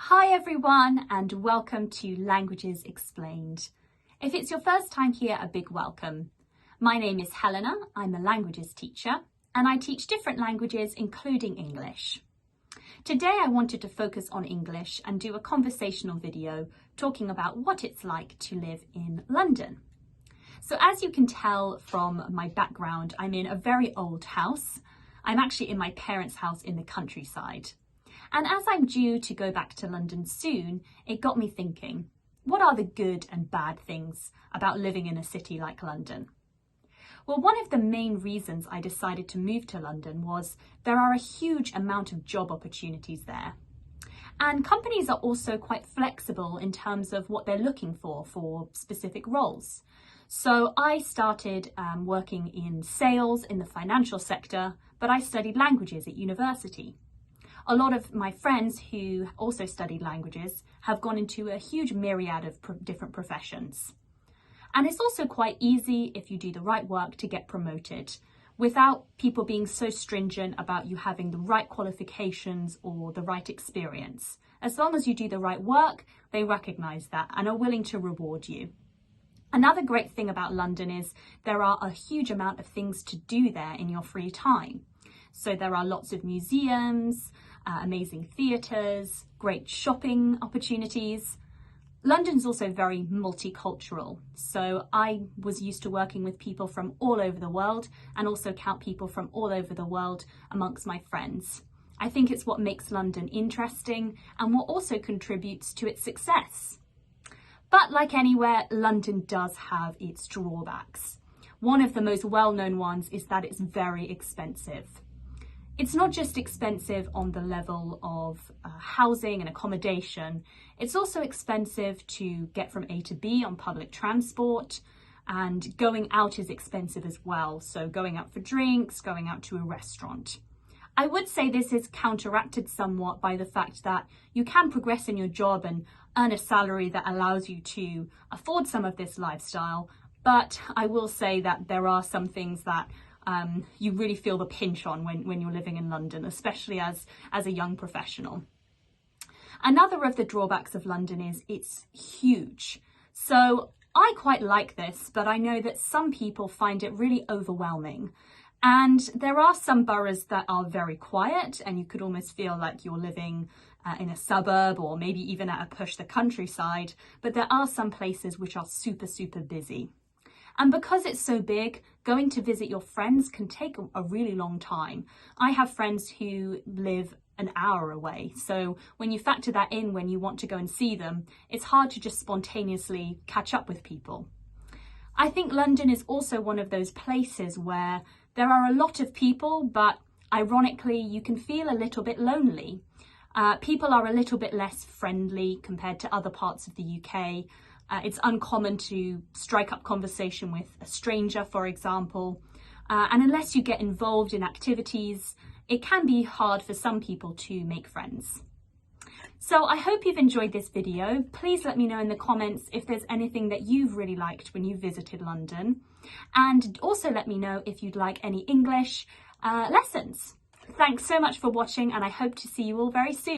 Hi everyone and welcome to Languages Explained. If it's your first time here, a big welcome. My name is Helena, I'm a languages teacher and I teach different languages including English. Today I wanted to focus on English and do a conversational video talking about what it's like to live in London. So as you can tell from my background, I'm in a very old house. I'm actually in my parents' house in the countryside. And as I'm due to go back to London soon, it got me thinking, what are the good and bad things about living in a city like London? Well, one of the main reasons I decided to move to London was there are a huge amount of job opportunities there. And companies are also quite flexible in terms of what they're looking for specific roles. So I started working in sales in the financial sector, but I studied languages at university. A lot of my friends who also studied languages have gone into a huge myriad of different professions. And it's also quite easy, if you do the right work, to get promoted without people being so stringent about you having the right qualifications or the right experience. As long as you do the right work, they recognise that and are willing to reward you. Another great thing about London is there are a huge amount of things to do there in your free time. So there are lots of museums, amazing theatres, great shopping opportunities. London's also very multicultural. So I was used to working with people from all over the world and also count people from all over the world amongst my friends. I think it's what makes London interesting and what also contributes to its success. But like anywhere, London does have its drawbacks. One of the most well-known ones is that it's very expensive. It's not just expensive on the level of housing and accommodation, it's also expensive to get from A to B on public transport, and going out is expensive as well, so going out for drinks, going out to a restaurant. I would say this is counteracted somewhat by the fact that you can progress in your job and earn a salary that allows you to afford some of this lifestyle, but I will say that there are some things that you really feel the pinch on when you're living in London, especially as a young professional. Another of the drawbacks of London is it's huge. So I quite like this, but I know that some people find it really overwhelming. And there are some boroughs that are very quiet and you could almost feel like you're living in a suburb or maybe even at a push the countryside, but there are some places which are super, super busy. And because it's so big, going to visit your friends can take a really long time. I have friends who live an hour away. So when you factor that in when you want to go and see them, it's hard to just spontaneously catch up with people. I think London is also one of those places where there are a lot of people, but ironically, you can feel a little bit lonely. People are a little bit less friendly compared to other parts of the UK. It's uncommon to strike up conversation with a stranger, for example, and unless you get involved in activities, it can be hard for some people to make friends. So I hope you've enjoyed this video. Please let me know in the comments if there's anything that you've really liked when you visited London, and also let me know if you'd like any English lessons. Thanks so much for watching and I hope to see you all very soon.